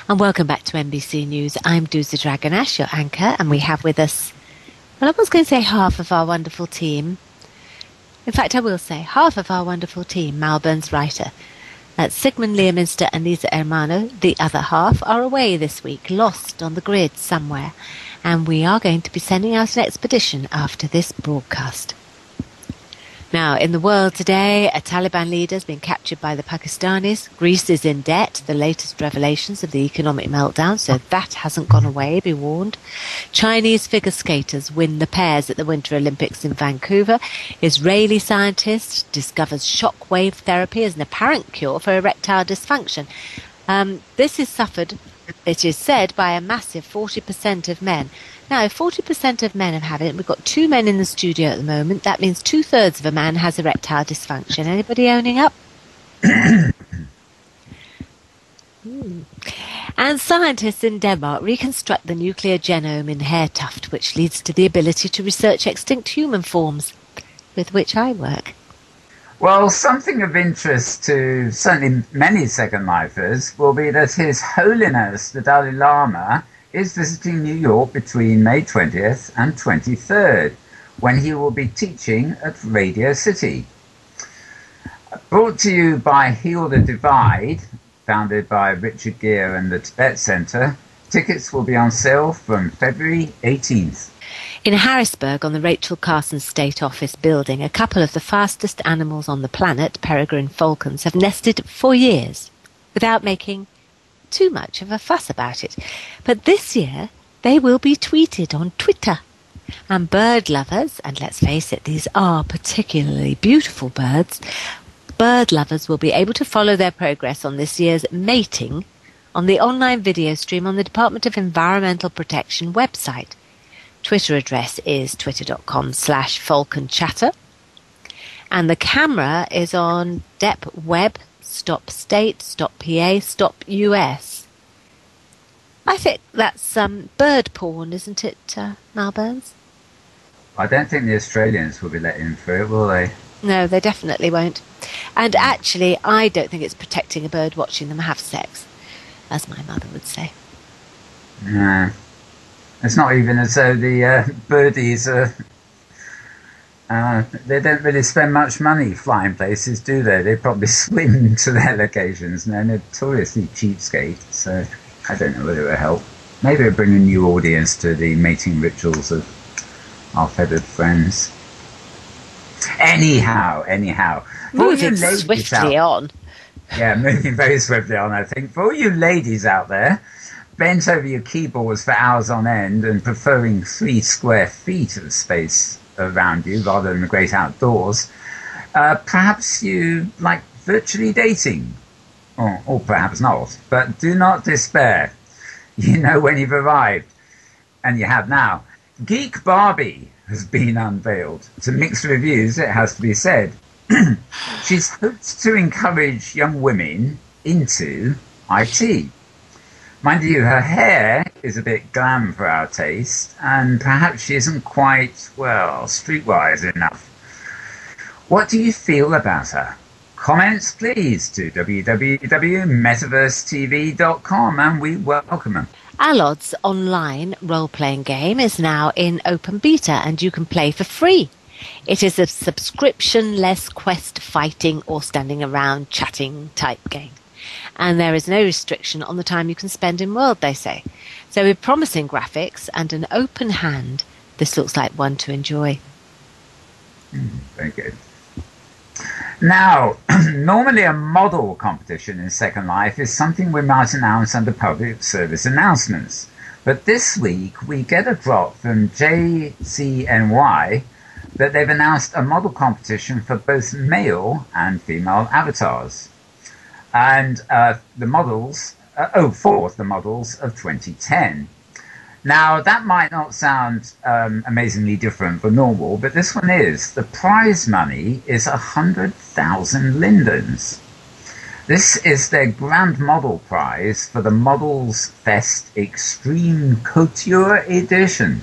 And welcome back to MBC News. I'm Dooza Dragonash, your anchor, and we have with us, well, I was going to say half of our wonderful team. In fact, I will say half of our wonderful team, Malburn's writer. That's Sigmund Leominster and Lisa Hermano. The other half are away this week, lost on the grid somewhere. And we are going to be sending out an expedition after this broadcast. Now, in the world today, a Taliban leader has been captured by the Pakistanis. Greece is in debt, the latest revelations of the economic meltdown, so that hasn't gone away, be warned. Chinese figure skaters win the pairs at the Winter Olympics in Vancouver. Israeli scientist discovers shockwave therapy as an apparent cure for erectile dysfunction. This is suffered, it is said, by a massive 40% of men. Now, if 40% of men have had it, we've got 2 men in the studio at the moment, that means 2/3 of a man has erectile dysfunction. Anybody owning up? And scientists in Denmark reconstruct the nuclear genome in hair tuft, which leads to the ability to research extinct human forms, with which I work. Well, something of interest to certainly many Second Lifers will be that His Holiness, the Dalai Lama, is visiting New York between May 20th and 23rd, when he will be teaching at Radio City. Brought to you by Heal the Divide, founded by Richard Gere and the Tibet Center, tickets will be on sale from February 18th. In Harrisburg, on the Rachel Carson State Office building, a couple of the fastest animals on the planet, peregrine falcons, have nested for years without making too much of a fuss about it. But this year, they will be tweeted on Twitter. And bird lovers, and let's face it, these are particularly beautiful birds, bird lovers will be able to follow their progress on this year's mating on the online video stream on the Department of Environmental Protection website. Twitter address is twitter.com/falconchatter. And the camera is on Dep Web, Stop State, Stop PA, Stop US. I think that's bird porn, isn't it, Malburns? I don't think the Australians will be let in for it, will they? No, they definitely won't. And actually, I don't think it's protecting a bird watching them have sex, as my mother would say. No. It's not even as though the birdies are... they don't really spend much money flying places, do they? They probably swim to their locations, and they're notoriously cheapskate, so I don't know whether it will help. Maybe it'll bring a new audience to the mating rituals of our feathered friends. Anyhow. Moving swiftly on. Yeah, moving very swiftly on, I think. For all you ladies out there, bent over your keyboards for hours on end and preferring 3 square feet of space around you rather than the great outdoors, perhaps you like virtually dating, or perhaps not, but do not despair. You know when you've arrived, and you have now. Geek Barbie has been unveiled. To mixed reviews, it has to be said. She's hoped to encourage young women into IT. Mind you, her hair is a bit glam for our taste, and perhaps she isn't quite, well, streetwise enough. What do you feel about her? Comments, please, to www.metaversetv.com, and we welcome them. Alod's online role-playing game is now in open beta, and you can play for free. It is a subscription-less quest fighting or standing around chatting type game. And there is no restriction on the time you can spend in world, they say. So with promising graphics and an open hand, this looks like one to enjoy. Very good. Now, normally a model competition in Second Life is something we might announce under public service announcements. But this week we get a drop from JCNY that they've announced a model competition for both male and female avatars. And the models, for the models of 2010. Now, that might not sound amazingly different from normal, but this one is. The prize money is 100,000 lindens. This is their grand model prize for the Models Fest Extreme Couture Edition.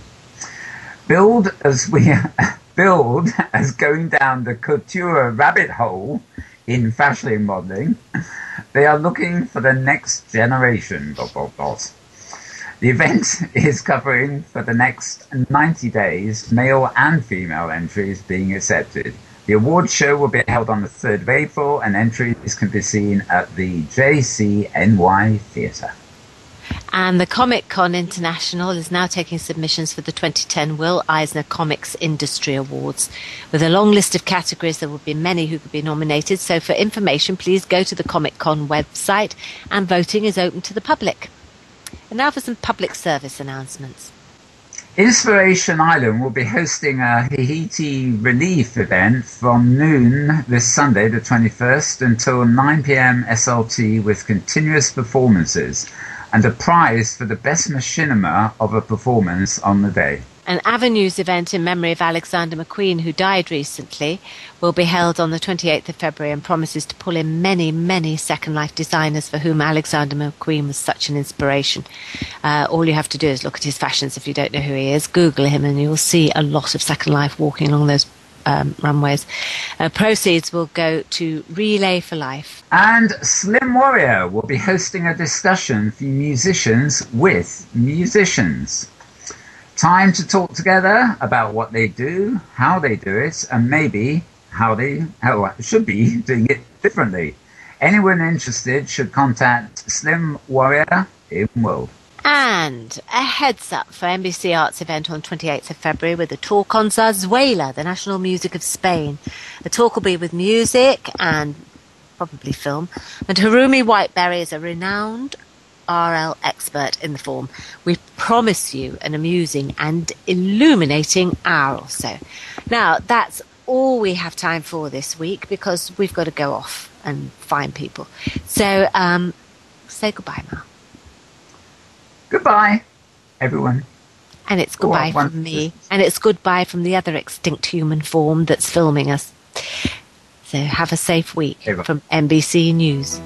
Billed as going down the couture rabbit hole in fashion modeling. They are looking for the next generation. The event is covering for the next 90 days, male and female entries being accepted. The award show will be held on the 3rd of April, and entries can be seen at the JCNY Theatre. And the Comic Con International is now taking submissions for the 2010 Will Eisner Comics Industry Awards. With a long list of categories, there will be many who could be nominated. So for information, please go to the Comic Con website, and voting is open to the public. And now for some public service announcements. Inspiration Island will be hosting a Tahiti relief event from noon this Sunday, the 21st, until 9 p.m. SLT, with continuous performances and a prize for the best machinima of a performance on the day. An Avenues event in memory of Alexander McQueen, who died recently, will be held on the 28th of February and promises to pull in many, many Second Life designers for whom Alexander McQueen was such an inspiration. All you have to do is look at his fashions if you don't know who he is. Google him and you'll see a lot of Second Life walking along those runways. Proceeds will go to Relay for Life. And Slim Warrior will be hosting a discussion for musicians with musicians. Time to talk together about what they do, how they do it, and maybe how should be doing it differently. Anyone interested should contact Slim Warrior in World. And a heads up for MBC Arts event on 28th of February with a talk on Zarzuela, the national music of Spain. The talk will be with music and probably film. And Harumi Whiteberry is a renowned RL expert in the form. We promise you an amusing and illuminating hour or so. Now, that's all we have time for this week because we've got to go off and find people. So, say goodbye, Mal. Goodbye, everyone. And it's goodbye from me. And it's goodbye from the other extinct human form that's filming us. So have a safe week from MBC News.